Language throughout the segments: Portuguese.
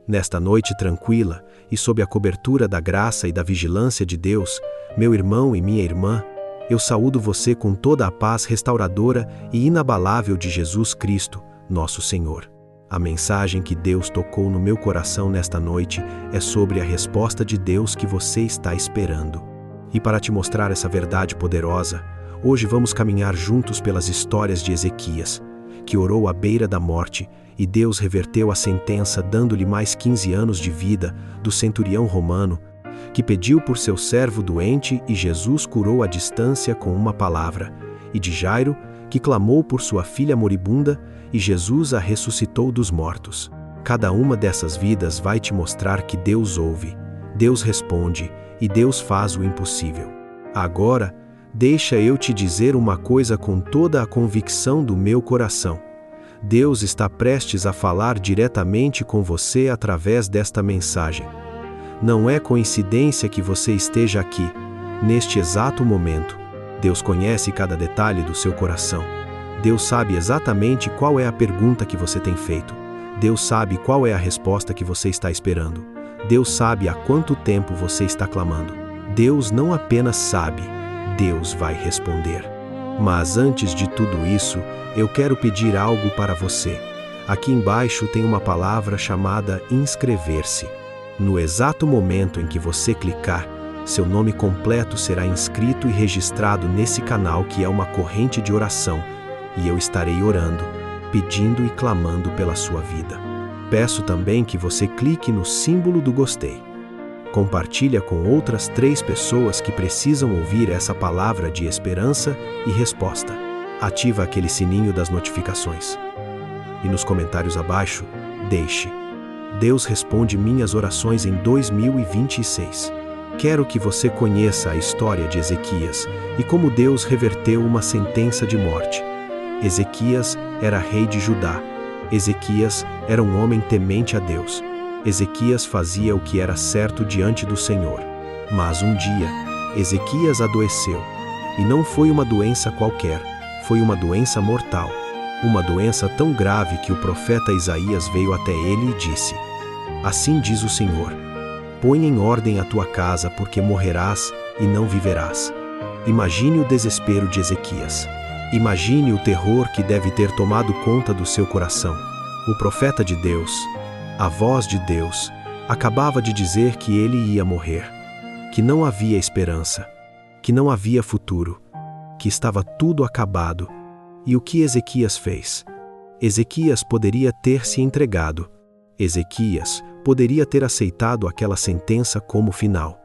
Nesta noite tranquila, e sob a cobertura da graça e da vigilância de Deus, meu irmão e minha irmã, eu saúdo você com toda a paz restauradora e inabalável de Jesus Cristo, nosso Senhor. A mensagem que Deus tocou no meu coração nesta noite é sobre a resposta de Deus que você está esperando. E para te mostrar essa verdade poderosa, hoje vamos caminhar juntos pelas histórias de Ezequias, que orou à beira da morte, e Deus reverteu a sentença dando-lhe mais 15 anos de vida, do centurião romano, que pediu por seu servo doente e Jesus curou à distância com uma palavra, e de Jairo, que clamou por sua filha moribunda, e Jesus a ressuscitou dos mortos. Cada uma dessas vidas vai te mostrar que Deus ouve, Deus responde e Deus faz o impossível. Agora, deixa eu te dizer uma coisa com toda a convicção do meu coração. Deus está prestes a falar diretamente com você através desta mensagem. Não é coincidência que você esteja aqui, neste exato momento. Deus conhece cada detalhe do seu coração. Deus sabe exatamente qual é a pergunta que você tem feito. Deus sabe qual é a resposta que você está esperando. Deus sabe há quanto tempo você está clamando. Deus não apenas sabe, Deus vai responder. Mas antes de tudo isso, eu quero pedir algo para você. Aqui embaixo tem uma palavra chamada inscrever-se. No exato momento em que você clicar, seu nome completo será inscrito e registrado nesse canal que é uma corrente de oração, e eu estarei orando, pedindo e clamando pela sua vida. Peço também que você clique no símbolo do gostei. Compartilha com outras 3 pessoas que precisam ouvir essa palavra de esperança e resposta. Ativa aquele sininho das notificações. E nos comentários abaixo, deixe: Deus responde minhas orações em 2026. Quero que você conheça a história de Ezequias e como Deus reverteu uma sentença de morte. Ezequias era rei de Judá. Ezequias era um homem temente a Deus. Ezequias fazia o que era certo diante do Senhor. Mas um dia, Ezequias adoeceu. E não foi uma doença qualquer, foi uma doença mortal. Uma doença tão grave que o profeta Isaías veio até ele e disse: Assim diz o Senhor: Põe em ordem a tua casa, porque morrerás e não viverás. Imagine o desespero de Ezequias. Imagine o terror que deve ter tomado conta do seu coração. O profeta de Deus, a voz de Deus, acabava de dizer que ele ia morrer, que não havia esperança, que não havia futuro, que estava tudo acabado. E o que Ezequias fez? Ezequias poderia ter se entregado. Ezequias poderia ter aceitado aquela sentença como final.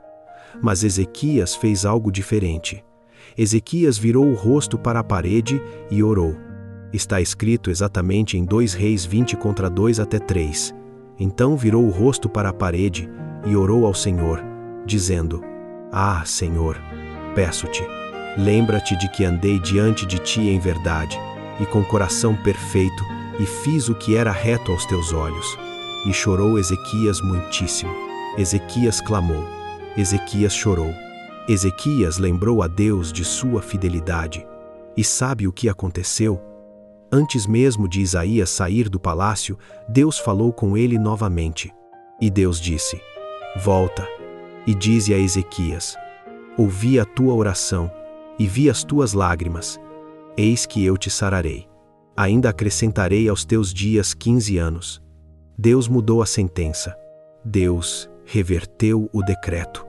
Mas Ezequias fez algo diferente. Ezequias virou o rosto para a parede e orou. Está escrito exatamente em 2 Reis 20:2-3. Então virou o rosto para a parede e orou ao Senhor, dizendo: Ah, Senhor, peço-te, lembra-te de que andei diante de ti em verdade, e com coração perfeito, e fiz o que era reto aos teus olhos. E chorou Ezequias muitíssimo. Ezequias clamou. Ezequias chorou. Ezequias lembrou a Deus de sua fidelidade. E sabe o que aconteceu? Antes mesmo de Isaías sair do palácio, Deus falou com ele novamente. E Deus disse: Volta, e dize a Ezequias: Ouvi a tua oração, e vi as tuas lágrimas. Eis que eu te sararei. Ainda acrescentarei aos teus dias 15 anos. Deus mudou a sentença. Deus reverteu o decreto.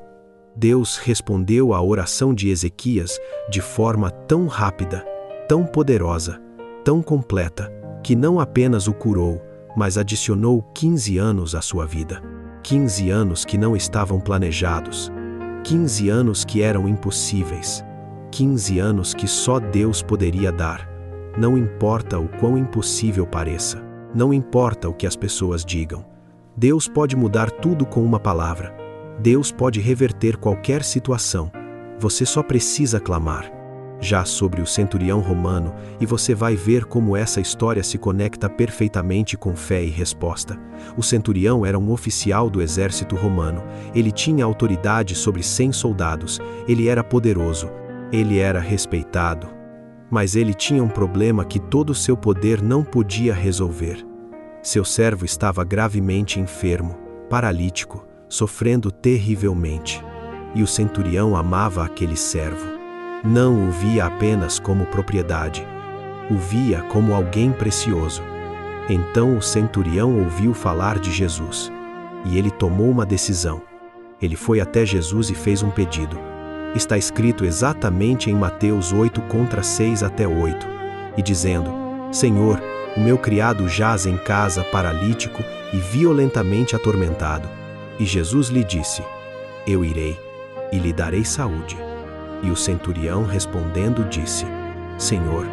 Deus respondeu à oração de Ezequias de forma tão rápida, tão poderosa, tão completa, que não apenas o curou, mas adicionou 15 anos à sua vida. 15 anos que não estavam planejados. 15 anos que eram impossíveis. 15 anos que só Deus poderia dar. Não importa o quão impossível pareça. Não importa o que as pessoas digam. Deus pode mudar tudo com uma palavra. Deus pode reverter qualquer situação. Você só precisa clamar. Já sobre o centurião romano, e você vai ver como essa história se conecta perfeitamente com fé e resposta. O centurião era um oficial do exército romano. Ele tinha autoridade sobre 100 soldados. Ele era poderoso. Ele era respeitado. Mas ele tinha um problema que todo o seu poder não podia resolver. Seu servo estava gravemente enfermo. paralítico, sofrendo terrivelmente. E o centurião amava aquele servo. Não o via apenas como propriedade, o via como alguém precioso. Então o centurião ouviu falar de Jesus, e ele tomou uma decisão. Ele foi até Jesus e fez um pedido. Está escrito exatamente em Mateus 8:6-8, e dizendo: Senhor, o meu criado jaz em casa paralítico e violentamente atormentado. E Jesus lhe disse: Eu irei, e lhe darei saúde. E o centurião respondendo disse: Senhor,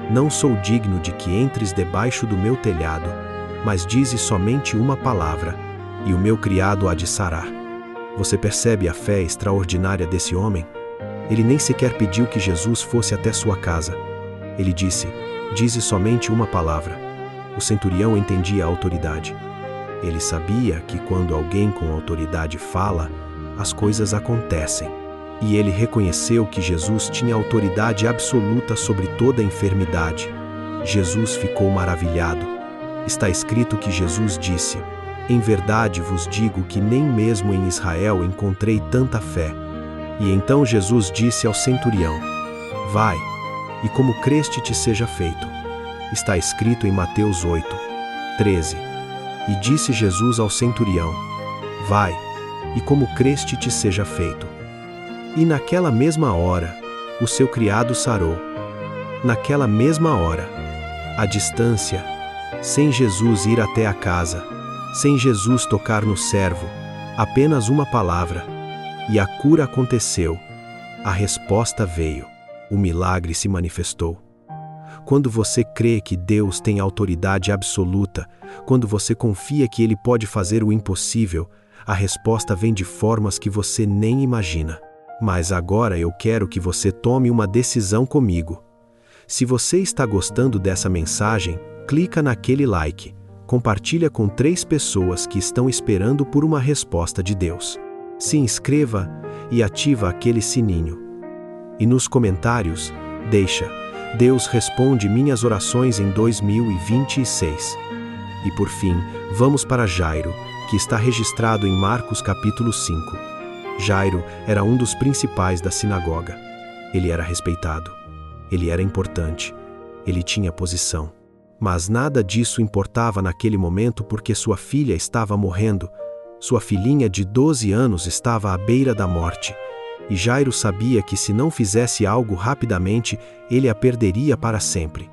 não sou digno de que entres debaixo do meu telhado, mas dize somente uma palavra, e o meu criado há de sarar. Você percebe a fé extraordinária desse homem? Ele nem sequer pediu que Jesus fosse até sua casa. Ele disse: Dize somente uma palavra. O centurião entendia a autoridade. Ele sabia que quando alguém com autoridade fala, as coisas acontecem. E ele reconheceu que Jesus tinha autoridade absoluta sobre toda enfermidade. Jesus ficou maravilhado. Está escrito que Jesus disse: Em verdade vos digo que nem mesmo em Israel encontrei tanta fé. E então Jesus disse ao centurião: Vai, e como creste te seja feito. Está escrito em Mateus 8:13. E disse Jesus ao centurião: Vai, e como creste te seja feito. E naquela mesma hora, o seu criado sarou. Naquela mesma hora, à distância, sem Jesus ir até a casa, sem Jesus tocar no servo, apenas uma palavra, e a cura aconteceu. A resposta veio. O milagre se manifestou. Quando você crê que Deus tem autoridade absoluta, quando você confia que Ele pode fazer o impossível, a resposta vem de formas que você nem imagina. Mas agora eu quero que você tome uma decisão comigo. Se você está gostando dessa mensagem, clica naquele like, compartilha com 3 pessoas que estão esperando por uma resposta de Deus. Se inscreva e ativa aquele sininho. E nos comentários, deixa: Deus responde minhas orações em 2026. E por fim, vamos para Jairo, que está registrado em Marcos capítulo 5. Jairo era um dos principais da sinagoga. Ele era respeitado. Ele era importante. Ele tinha posição. Mas nada disso importava naquele momento porque sua filha estava morrendo. Sua filhinha de 12 anos estava à beira da morte. E Jairo sabia que se não fizesse algo rapidamente, ele a perderia para sempre.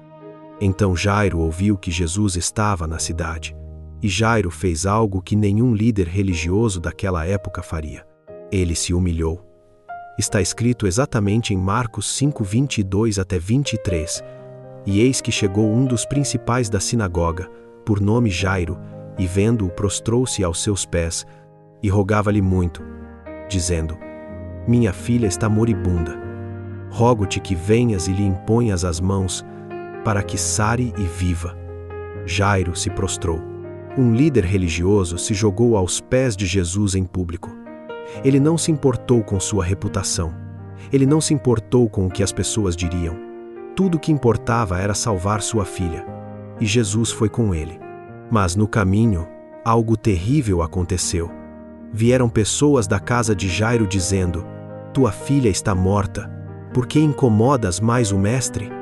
Então Jairo ouviu que Jesus estava na cidade. E Jairo fez algo que nenhum líder religioso daquela época faria. Ele se humilhou. Está escrito exatamente em Marcos 5:22-23. E eis que chegou um dos principais da sinagoga, por nome Jairo, e vendo-o prostrou-se aos seus pés, e rogava-lhe muito, dizendo: Minha filha está moribunda. Rogo-te que venhas e lhe imponhas as mãos, para que sare e viva. Jairo se prostrou. Um líder religioso se jogou aos pés de Jesus em público. Ele não se importou com sua reputação. Ele não se importou com o que as pessoas diriam. Tudo o que importava era salvar sua filha. E Jesus foi com ele. Mas no caminho, algo terrível aconteceu. Vieram pessoas da casa de Jairo dizendo: Tua filha está morta. Por que incomodas mais o mestre?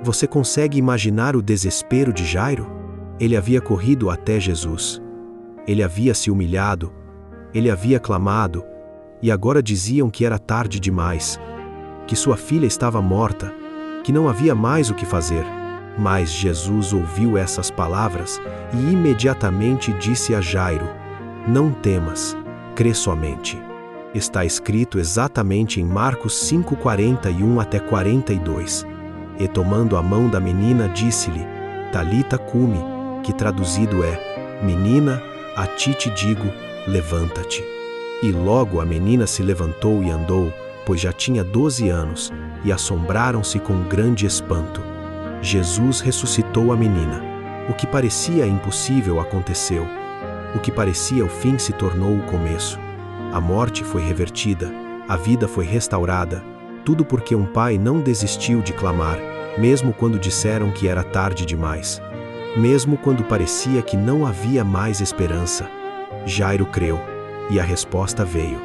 Você consegue imaginar o desespero de Jairo? Ele havia corrido até Jesus. Ele havia se humilhado. Ele havia clamado, e agora diziam que era tarde demais, que sua filha estava morta, que não havia mais o que fazer. Mas Jesus ouviu essas palavras e imediatamente disse a Jairo: Não temas, crê somente. Está escrito exatamente em Marcos 5:41-42. E tomando a mão da menina, disse-lhe: Talita cumi, que traduzido é: Menina, a ti te digo, levanta-te. E logo a menina se levantou e andou, pois já tinha 12 anos, e assombraram-se com grande espanto. Jesus ressuscitou a menina. O que parecia impossível aconteceu. O que parecia o fim se tornou o começo. A morte foi revertida, a vida foi restaurada, tudo porque um pai não desistiu de clamar, mesmo quando disseram que era tarde demais. Mesmo quando parecia que não havia mais esperança. Jairo creu, e a resposta veio.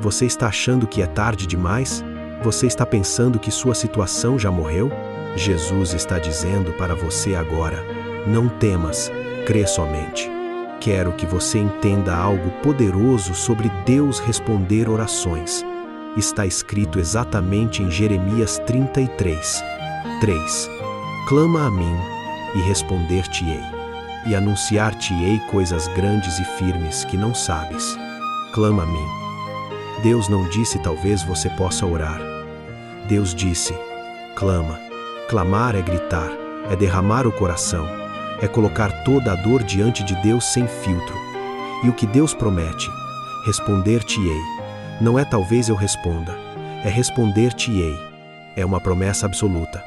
Você está achando que é tarde demais? Você está pensando que sua situação já morreu? Jesus está dizendo para você agora: não temas, crê somente. Quero que você entenda algo poderoso sobre Deus responder orações. Está escrito exatamente em Jeremias 33, 3. Clama a mim, e responder-te-ei, e anunciar-te-ei coisas grandes e firmes que não sabes. Clama a mim. Deus não disse talvez você possa orar. Deus disse: clama. Clamar é gritar, é derramar o coração, é colocar toda a dor diante de Deus sem filtro. E o que Deus promete? Responder-te-ei. Não é talvez eu responda, é responder-te-ei. É uma promessa absoluta.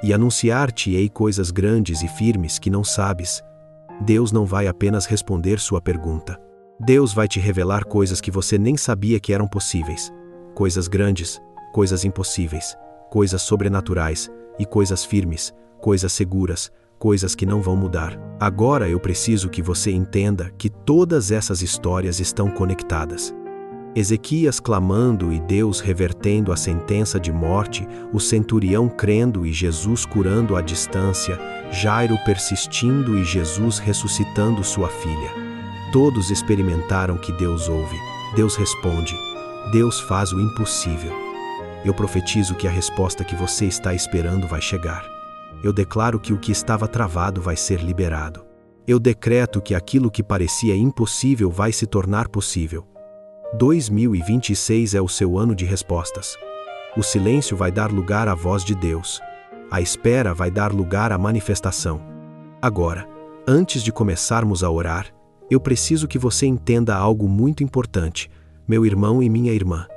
E anunciar-te-ei coisas grandes e firmes que não sabes. Deus não vai apenas responder sua pergunta. Deus vai te revelar coisas que você nem sabia que eram possíveis. Coisas grandes, coisas impossíveis, coisas sobrenaturais e coisas firmes, coisas seguras, coisas que não vão mudar. Agora eu preciso que você entenda que todas essas histórias estão conectadas. Ezequias clamando e Deus revertendo a sentença de morte, o centurião crendo e Jesus curando à distância, Jairo persistindo e Jesus ressuscitando sua filha. Todos experimentaram que Deus ouve, Deus responde, Deus faz o impossível. Eu profetizo que a resposta que você está esperando vai chegar. Eu declaro que o que estava travado vai ser liberado. Eu decreto que aquilo que parecia impossível vai se tornar possível. 2026 é o seu ano de respostas. O silêncio vai dar lugar à voz de Deus. A espera vai dar lugar à manifestação. Agora, antes de começarmos a orar, eu preciso que você entenda algo muito importante, meu irmão e minha irmã.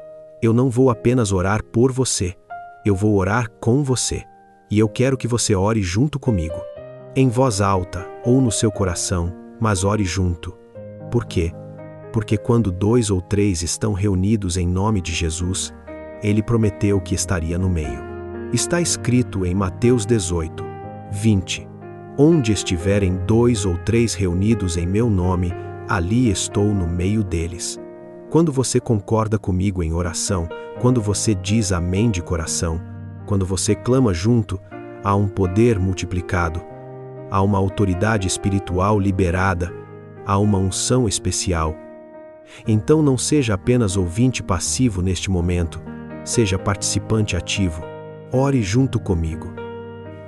Eu não vou apenas orar por você, eu vou orar com você. E eu quero que você ore junto comigo. Em voz alta ou no seu coração, mas ore junto. Por quê? Porque quando 2 ou 3 estão reunidos em nome de Jesus, Ele prometeu que estaria no meio. Está escrito em Mateus 18, 20. Onde estiverem 2 ou 3 reunidos em meu nome, ali estou no meio deles. Quando você concorda comigo em oração, quando você diz amém de coração, quando você clama junto, há um poder multiplicado, há uma autoridade espiritual liberada, há uma unção especial. Então não seja apenas ouvinte passivo neste momento, seja participante ativo. Ore junto comigo.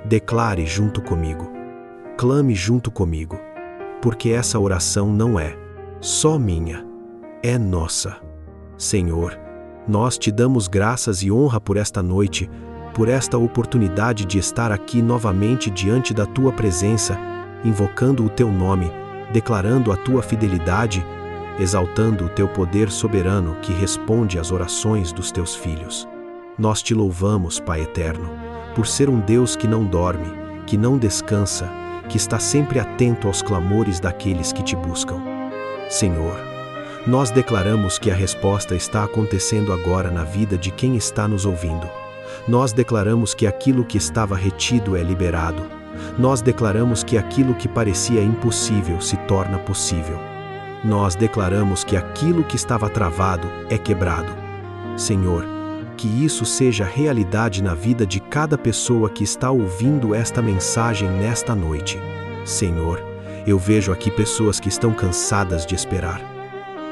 Declare junto comigo. Clame junto comigo. Porque essa oração não é só minha, é nossa. Senhor, nós te damos graças e honra por esta noite, por esta oportunidade de estar aqui novamente diante da tua presença, invocando o teu nome, declarando a tua fidelidade, exaltando o teu poder soberano que responde às orações dos teus filhos. Nós te louvamos, Pai eterno, por ser um Deus que não dorme, que não descansa, que está sempre atento aos clamores daqueles que te buscam. Senhor, nós declaramos que a resposta está acontecendo agora na vida de quem está nos ouvindo. Nós declaramos que aquilo que estava retido é liberado. Nós declaramos que aquilo que parecia impossível se torna possível. Nós declaramos que aquilo que estava travado é quebrado. Senhor, que isso seja realidade na vida de cada pessoa que está ouvindo esta mensagem nesta noite. Senhor, eu vejo aqui pessoas que estão cansadas de esperar.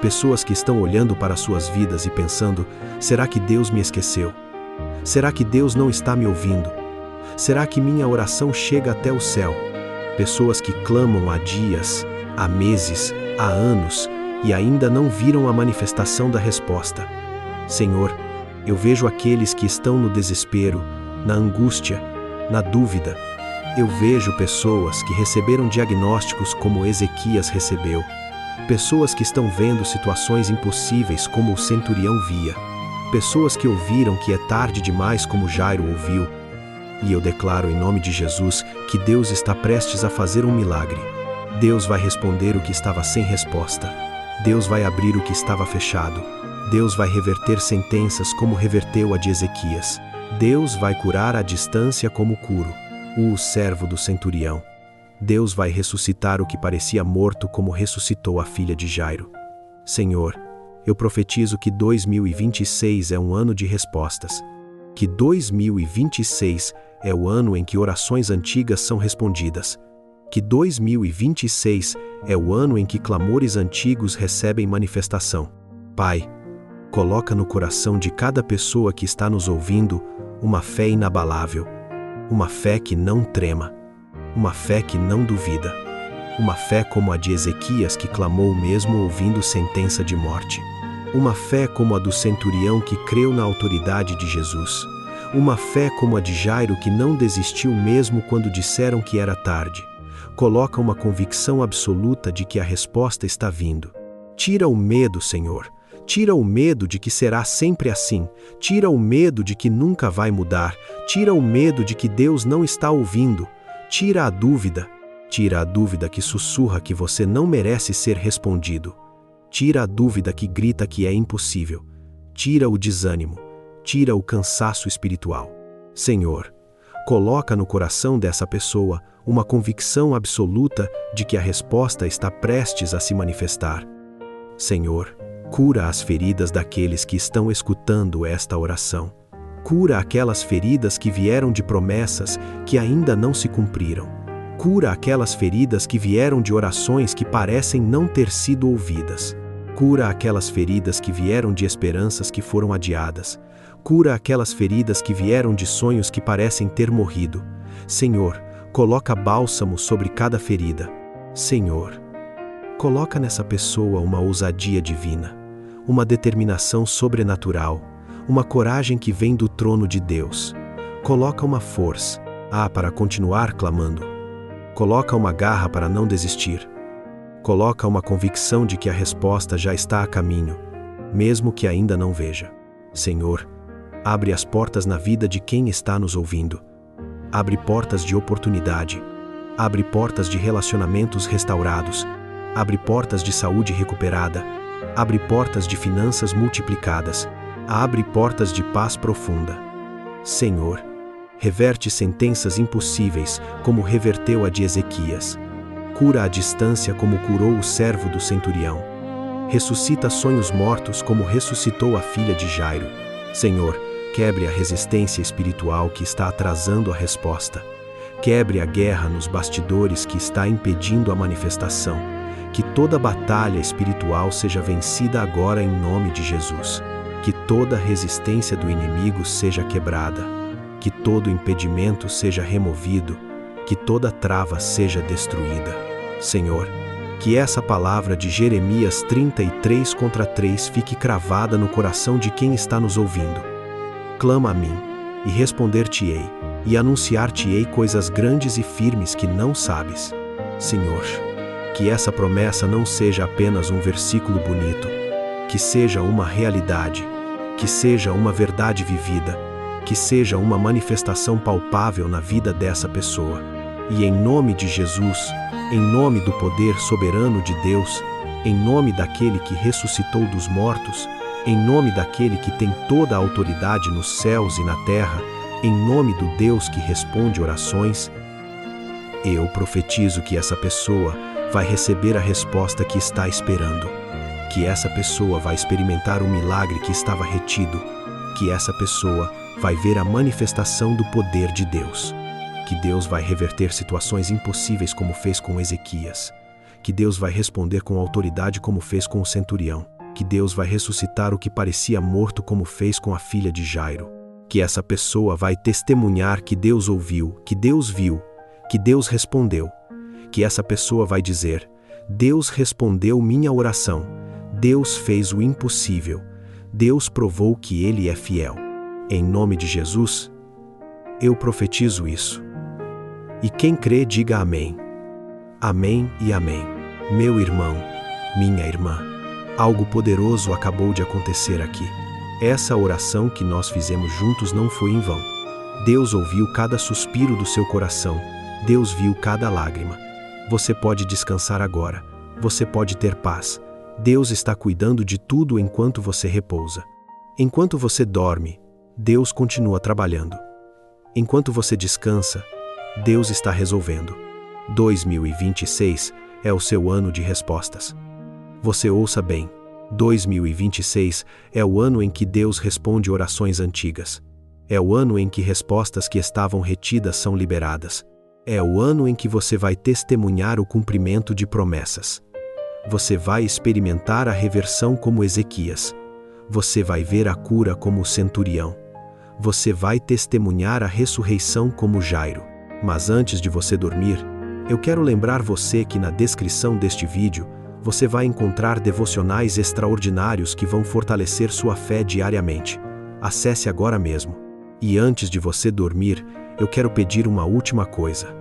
Pessoas que estão olhando para suas vidas e pensando: será que Deus me esqueceu? Será que Deus não está me ouvindo? Será que minha oração chega até o céu? Pessoas que clamam há dias, há meses, há anos e ainda não viram a manifestação da resposta. Senhor, eu vejo aqueles que estão no desespero, na angústia, na dúvida. Eu vejo pessoas que receberam diagnósticos como Ezequias recebeu. Pessoas que estão vendo situações impossíveis como o centurião via. Pessoas que ouviram que é tarde demais como Jairo ouviu. E eu declaro em nome de Jesus que Deus está prestes a fazer um milagre. Deus vai responder o que estava sem resposta. Deus vai abrir o que estava fechado. Deus vai reverter sentenças como reverteu a de Ezequias. Deus vai curar à distância como curo, o servo do centurião. Deus vai ressuscitar o que parecia morto como ressuscitou a filha de Jairo. Senhor, eu profetizo que 2026 é um ano de respostas. Que 2026 é o ano em que orações antigas são respondidas. Que 2026 é o ano em que clamores antigos recebem manifestação. Pai, coloca no coração de cada pessoa que está nos ouvindo uma fé inabalável, uma fé que não trema, uma fé que não duvida, uma fé como a de Ezequias que clamou mesmo ouvindo sentença de morte, uma fé como a do centurião que creu na autoridade de Jesus, uma fé como a de Jairo que não desistiu mesmo quando disseram que era tarde. Coloca uma convicção absoluta de que a resposta está vindo. Tira o medo, Senhor. Tira o medo de que será sempre assim. Tira o medo de que nunca vai mudar. Tira o medo de que Deus não está ouvindo. Tira a dúvida. Tira a dúvida que sussurra que você não merece ser respondido. Tira a dúvida que grita que é impossível. Tira o desânimo. Tira o cansaço espiritual. Senhor, coloca no coração dessa pessoa uma convicção absoluta de que a resposta está prestes a se manifestar. Senhor, cura as feridas daqueles que estão escutando esta oração. Cura aquelas feridas que vieram de promessas que ainda não se cumpriram. Cura aquelas feridas que vieram de orações que parecem não ter sido ouvidas. Cura aquelas feridas que vieram de esperanças que foram adiadas. Cura aquelas feridas que vieram de sonhos que parecem ter morrido. Senhor, coloca bálsamo sobre cada ferida. Senhor, coloca nessa pessoa uma ousadia divina, uma determinação sobrenatural, uma coragem que vem do trono de Deus. Coloca uma força, para continuar clamando. Coloca uma garra para não desistir. Coloca uma convicção de que a resposta já está a caminho, mesmo que ainda não veja. Senhor, abre as portas na vida de quem está nos ouvindo. Abre portas de oportunidade. Abre portas de relacionamentos restaurados. Abre portas de saúde recuperada. Abre portas de finanças multiplicadas. Abre portas de paz profunda. Senhor, reverte sentenças impossíveis, como reverteu a de Ezequias. Cura a distância como curou o servo do centurião. Ressuscita sonhos mortos como ressuscitou a filha de Jairo. Senhor, quebre a resistência espiritual que está atrasando a resposta. Quebre a guerra nos bastidores que está impedindo a manifestação. Que toda batalha espiritual seja vencida agora em nome de Jesus. Que toda resistência do inimigo seja quebrada. Que todo impedimento seja removido. Que toda trava seja destruída. Senhor, que essa palavra de Jeremias 33:3 fique cravada no coração de quem está nos ouvindo. Clama a mim, e responder-te-ei, e anunciar-te-ei coisas grandes e firmes que não sabes. Senhor, que essa promessa não seja apenas um versículo bonito, que seja uma realidade, que seja uma verdade vivida, que seja uma manifestação palpável na vida dessa pessoa. E em nome de Jesus, em nome do poder soberano de Deus, em nome daquele que ressuscitou dos mortos, em nome daquele que tem toda a autoridade nos céus e na terra, em nome do Deus que responde orações, eu profetizo que essa pessoa vai receber a resposta que está esperando, que essa pessoa vai experimentar o milagre que estava retido, que essa pessoa vai ver a manifestação do poder de Deus, que Deus vai reverter situações impossíveis como fez com Ezequias, que Deus vai responder com autoridade como fez com o centurião, que Deus vai ressuscitar o que parecia morto como fez com a filha de Jairo, que essa pessoa vai testemunhar que Deus ouviu, que Deus viu, que Deus respondeu, que essa pessoa vai dizer: Deus respondeu minha oração, Deus fez o impossível, Deus provou que Ele é fiel. Em nome de Jesus, eu profetizo isso. E quem crê, diga amém. Amém e amém. Meu irmão, minha irmã, algo poderoso acabou de acontecer aqui. Essa oração que nós fizemos juntos não foi em vão. Deus ouviu cada suspiro do seu coração. Deus viu cada lágrima. Você pode descansar agora. Você pode ter paz. Deus está cuidando de tudo enquanto você repousa. Enquanto você dorme, Deus continua trabalhando. Enquanto você descansa, Deus está resolvendo. 2026 é o seu ano de respostas. Você ouça bem. 2026 é o ano em que Deus responde orações antigas. É o ano em que respostas que estavam retidas são liberadas. É o ano em que você vai testemunhar o cumprimento de promessas. Você vai experimentar a reversão como Ezequias. Você vai ver a cura como o centurião. Você vai testemunhar a ressurreição como Jairo. Mas antes de você dormir, eu quero lembrar você que na descrição deste vídeo, você vai encontrar devocionais extraordinários que vão fortalecer sua fé diariamente. Acesse agora mesmo. E antes de você dormir, eu quero pedir uma última coisa.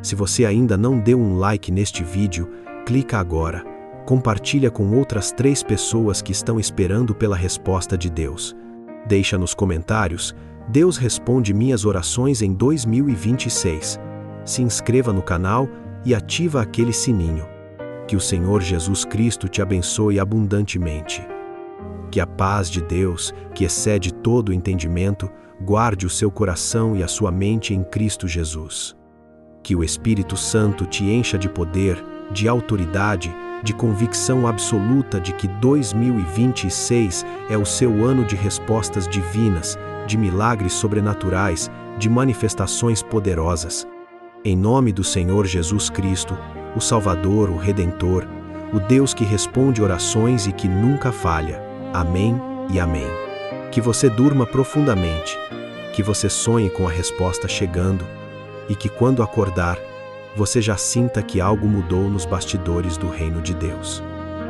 Se você ainda não deu um like neste vídeo, clica agora. Compartilha com outras 3 pessoas que estão esperando pela resposta de Deus. Deixa nos comentários, Deus responde minhas orações em 2026. Se inscreva no canal e ativa aquele sininho. Que o Senhor Jesus Cristo te abençoe abundantemente. Que a paz de Deus, que excede todo o entendimento, guarde o seu coração e a sua mente em Cristo Jesus. Que o Espírito Santo te encha de poder, de autoridade, de convicção absoluta de que 2026 é o seu ano de respostas divinas, de milagres sobrenaturais, de manifestações poderosas. Em nome do Senhor Jesus Cristo, o Salvador, o Redentor, o Deus que responde orações e que nunca falha. Amém e amém. Que você durma profundamente, que você sonhe com a resposta chegando e que quando acordar, você já sinta que algo mudou nos bastidores do reino de Deus.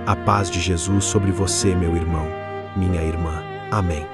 A paz de Jesus sobre você, meu irmão, minha irmã. Amém.